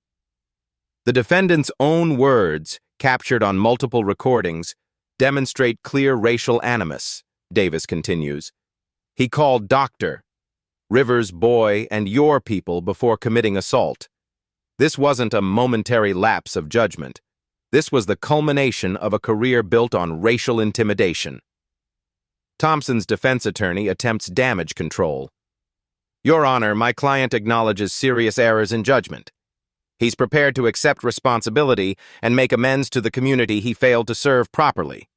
The defendant's own words, captured on multiple recordings, demonstrate clear racial animus, Davis continues. He called Dr. Rivers' boy and your people before committing assault. This wasn't a momentary lapse of judgment. This was the culmination of a career built on racial intimidation. Thompson's defense attorney attempts damage control. Your Honor, my client acknowledges serious errors in judgment. He's prepared to accept responsibility and make amends to the community he failed to serve properly.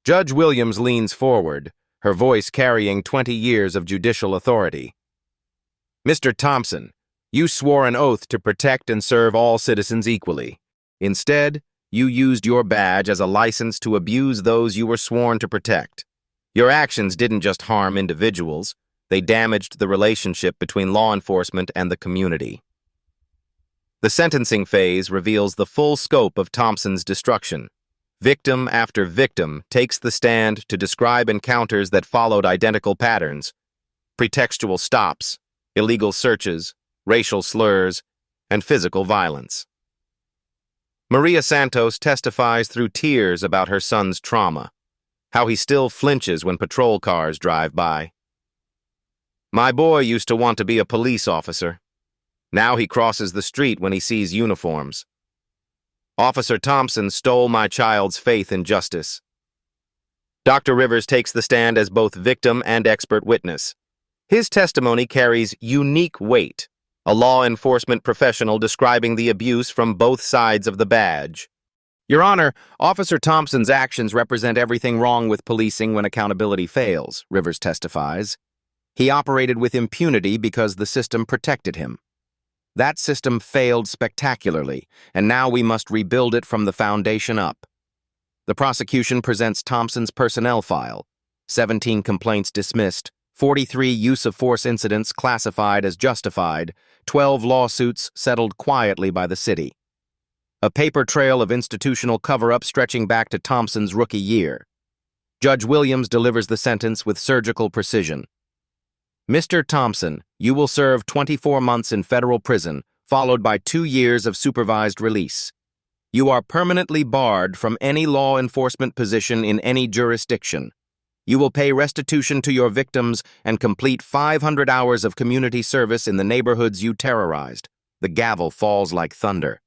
Judge Williams leans forward, her voice carrying 20 years of judicial authority. Mr. Thompson, you swore an oath to protect and serve all citizens equally. Instead, you used your badge as a license to abuse those you were sworn to protect. Your actions didn't just harm individuals, they damaged the relationship between law enforcement and the community. The sentencing phase reveals the full scope of Thompson's destruction. Victim after victim takes the stand to describe encounters that followed identical patterns: pretextual stops, illegal searches, racial slurs, and physical violence. Maria Santos testifies through tears about her son's trauma, how he still flinches when patrol cars drive by. My boy used to want to be a police officer. Now he crosses the street when he sees uniforms. Officer Thompson stole my child's faith in justice. Dr. Rivers takes the stand as both victim and expert witness. His testimony carries unique weight, a law enforcement professional describing the abuse from both sides of the badge. Your Honor, Officer Thompson's actions represent everything wrong with policing when accountability fails, Rivers testifies. He operated with impunity because the system protected him. That system failed spectacularly, and now we must rebuild it from the foundation up. The prosecution presents Thompson's personnel file: 17 complaints dismissed, 43 use-of-force incidents classified as justified, 12 lawsuits settled quietly by the city. A paper trail of institutional cover-up stretching back to Thompson's rookie year. Judge Williams delivers the sentence with surgical precision. Mr. Thompson, you will serve 24 months in federal prison, followed by 2 years of supervised release. You are permanently barred from any law enforcement position in any jurisdiction. You will pay restitution to your victims and complete 500 hours of community service in the neighborhoods you terrorized. The gavel falls like thunder.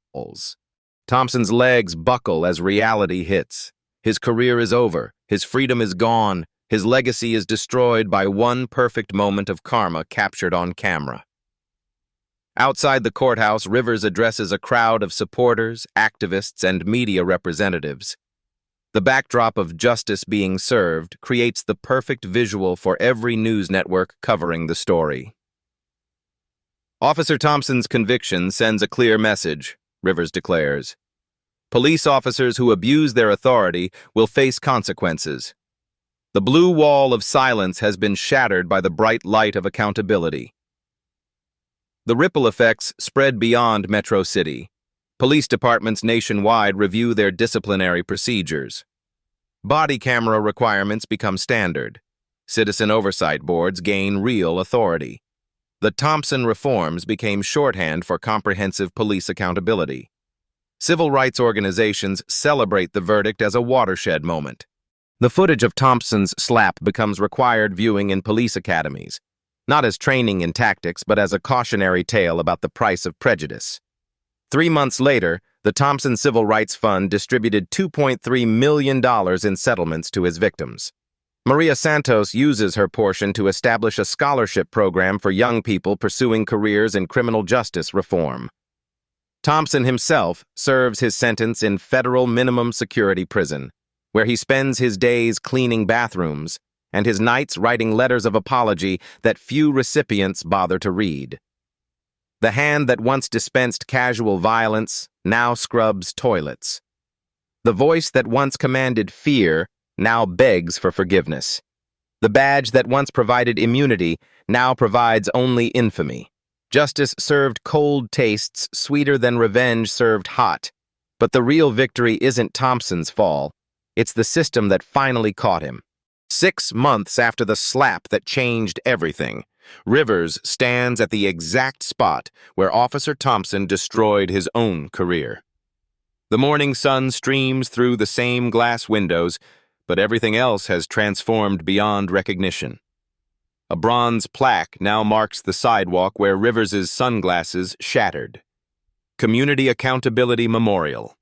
Thompson's legs buckle as reality hits. His career is over. His freedom is gone. His legacy is destroyed by one perfect moment of karma captured on camera. Outside the courthouse, Rivers addresses a crowd of supporters, activists, and media representatives. The backdrop of justice being served creates the perfect visual for every news network covering the story. Officer Thompson's conviction sends a clear message, Rivers declares. Police officers who abuse their authority will face consequences. The blue wall of silence has been shattered by the bright light of accountability. The ripple effects spread beyond Metro City. Police departments nationwide review their disciplinary procedures. Body camera requirements become standard. Citizen oversight boards gain real authority. The Thompson reforms became shorthand for comprehensive police accountability. Civil rights organizations celebrate the verdict as a watershed moment. The footage of Thompson's slap becomes required viewing in police academies, not as training in tactics, but as a cautionary tale about the price of prejudice. 3 months later, the Thompson Civil Rights Fund distributed $2.3 million in settlements to his victims. Maria Santos uses her portion to establish a scholarship program for young people pursuing careers in criminal justice reform. Thompson himself serves his sentence in federal minimum security prison, where he spends his days cleaning bathrooms, and his nights writing letters of apology that few recipients bother to read. The hand that once dispensed casual violence now scrubs toilets. The voice that once commanded fear now begs for forgiveness. The badge that once provided immunity now provides only infamy. Justice served cold tastes sweeter than revenge served hot. But the real victory isn't Thompson's fall. It's the system that finally caught him. 6 months after the slap that changed everything, Rivers stands at the exact spot where Officer Thompson destroyed his own career. The morning sun streams through the same glass windows, but everything else has transformed beyond recognition. A bronze plaque now marks the sidewalk where Rivers's sunglasses shattered. Community Accountability Memorial,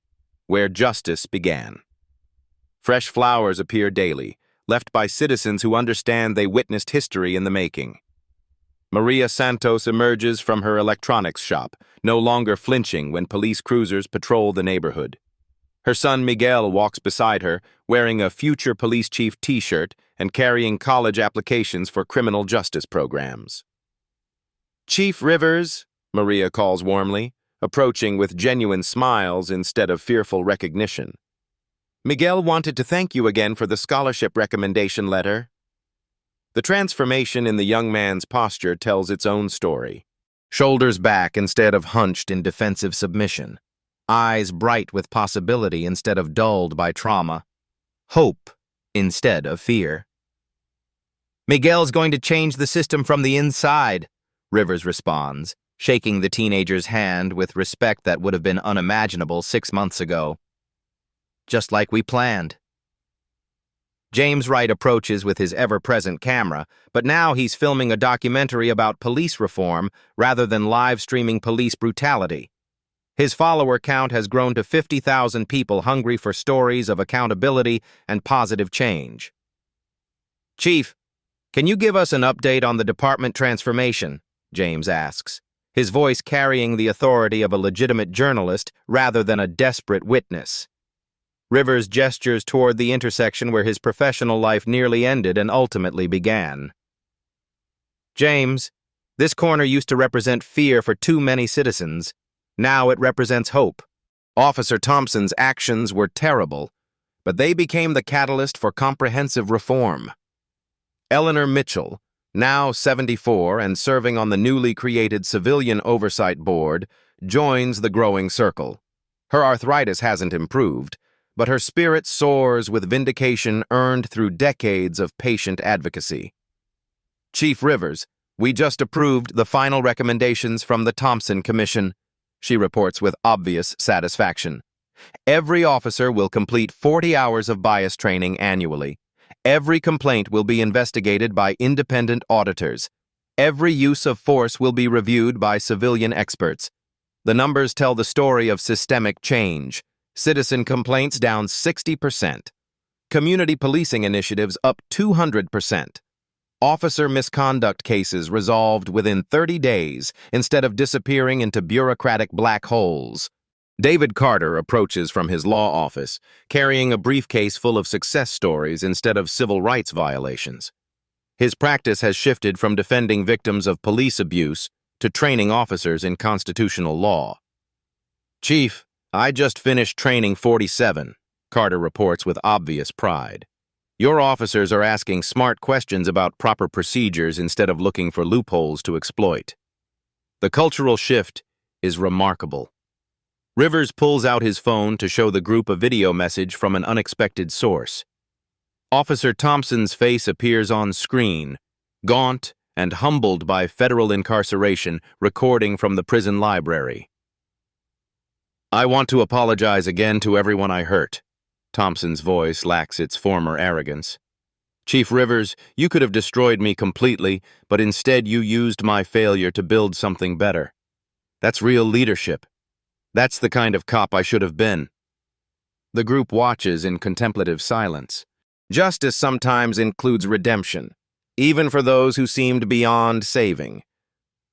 where justice began. Fresh flowers appear daily, left by citizens who understand they witnessed history in the making. Maria Santos emerges from her electronics shop, no longer flinching when police cruisers patrol the neighborhood. Her son Miguel walks beside her, wearing a future police chief t-shirt and carrying college applications for criminal justice programs. "Chief Rivers," Maria calls warmly, approaching with genuine smiles instead of fearful recognition. "Miguel wanted to thank you again for the scholarship recommendation letter." The transformation in the young man's posture tells its own story. Shoulders back instead of hunched in defensive submission. Eyes bright with possibility instead of dulled by trauma. Hope instead of fear. "Miguel's going to change the system from the inside," Rivers responds, shaking the teenager's hand with respect that would have been unimaginable 6 months ago. "Just like we planned." James Wright approaches with his ever-present camera, but now he's filming a documentary about police reform rather than live-streaming police brutality. His follower count has grown to 50,000 people hungry for stories of accountability and positive change. "Chief, can you give us an update on the department transformation?" James asks, his voice carrying the authority of a legitimate journalist rather than a desperate witness. Rivers gestures toward the intersection where his professional life nearly ended and ultimately began. "James, this corner used to represent fear for too many citizens. Now it represents hope. Officer Thompson's actions were terrible, but they became the catalyst for comprehensive reform." Eleanor Mitchell, now 74 and serving on the newly created Civilian Oversight Board, joins the growing circle. Her arthritis hasn't improved, but her spirit soars with vindication earned through decades of patient advocacy. "Chief Rivers, we just approved the final recommendations from the Thompson Commission," she reports with obvious satisfaction. "Every officer will complete 40 hours of bias training annually. Every complaint will be investigated by independent auditors. Every use of force will be reviewed by civilian experts. The numbers tell the story of systemic change. Citizen complaints down 60%. Community policing initiatives up 200%. Officer misconduct cases resolved within 30 days instead of disappearing into bureaucratic black holes." David Carter approaches from his law office, carrying a briefcase full of success stories instead of civil rights violations. His practice has shifted from defending victims of police abuse to training officers in constitutional law. "Chief, I just finished training 47, Carter reports with obvious pride. "Your officers are asking smart questions about proper procedures instead of looking for loopholes to exploit." The cultural shift is remarkable. Rivers pulls out his phone to show the group a video message from an unexpected source. Officer Thompson's face appears on screen, gaunt and humbled by federal incarceration, recording from the prison library. "I want to apologize again to everyone I hurt." Thompson's voice lacks its former arrogance. "Chief Rivers, you could have destroyed me completely, but instead you used my failure to build something better. That's real leadership. That's the kind of cop I should have been." The group watches in contemplative silence. Justice sometimes includes redemption, even for those who seemed beyond saving.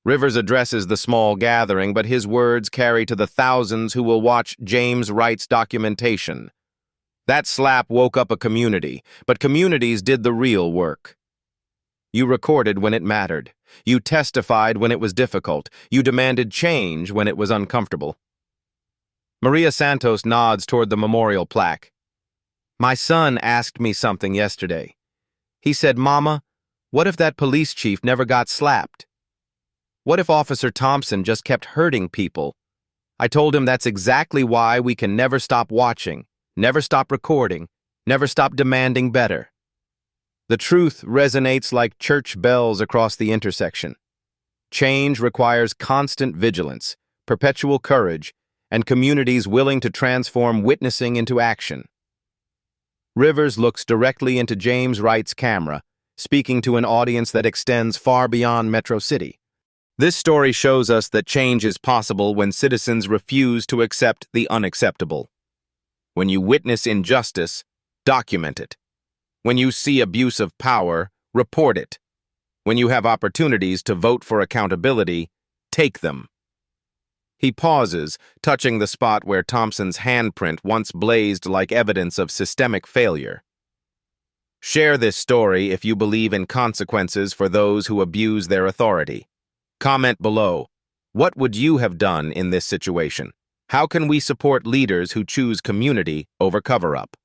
Rivers addresses the small gathering, but his words carry to the thousands who will watch James Wright's documentation. That slap woke up a community, but communities did the real work. You recorded when it mattered. You testified when it was difficult. You demanded change when it was uncomfortable. Maria Santos nods toward the memorial plaque. My son asked me something yesterday. He said, Mama, what if that police chief never got slapped? What if Officer Thompson just kept hurting people? I told him that's exactly why we can never stop watching, never stop recording, never stop demanding better. The truth resonates like church bells across the intersection. Change requires constant vigilance, perpetual courage, and communities willing to transform witnessing into action. Rivers looks directly into James Wright's camera, speaking to an audience that extends far beyond Metro City. This story shows us that change is possible when citizens refuse to accept the unacceptable. When you witness injustice, document it. When you see abuse of power, report it. When you have opportunities to vote for accountability, take them. He pauses, touching the spot where Thompson's handprint once blazed like evidence of systemic failure. Share this story if you believe in consequences for those who abuse their authority. Comment below. What would you have done in this situation? How can we support leaders who choose community over cover-up?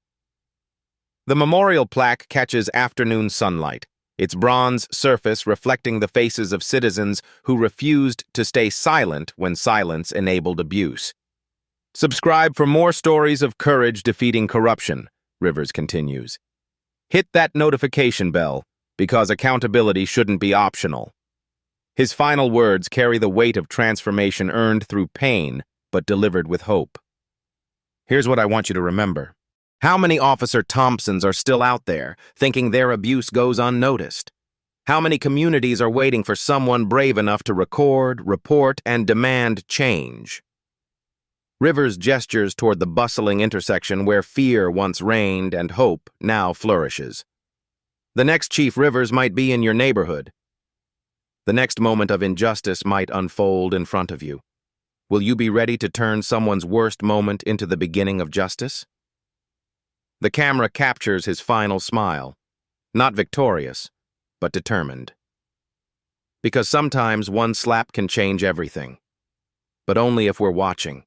The memorial plaque catches afternoon sunlight, its bronze surface reflecting the faces of citizens who refused to stay silent when silence enabled abuse. Subscribe for more stories of courage defeating corruption, Rivers continues. Hit that notification bell, because accountability shouldn't be optional. His final words carry the weight of transformation earned through pain, but delivered with hope. Here's what I want you to remember. How many Officer Thompsons are still out there, thinking their abuse goes unnoticed? How many communities are waiting for someone brave enough to record, report, and demand change? Rivers gestures toward the bustling intersection where fear once reigned and hope now flourishes. The next Chief Rivers might be in your neighborhood. The next moment of injustice might unfold in front of you. Will you be ready to turn someone's worst moment into the beginning of justice? The camera captures his final smile, not victorious, but determined. Because sometimes one slap can change everything, but only if we're watching.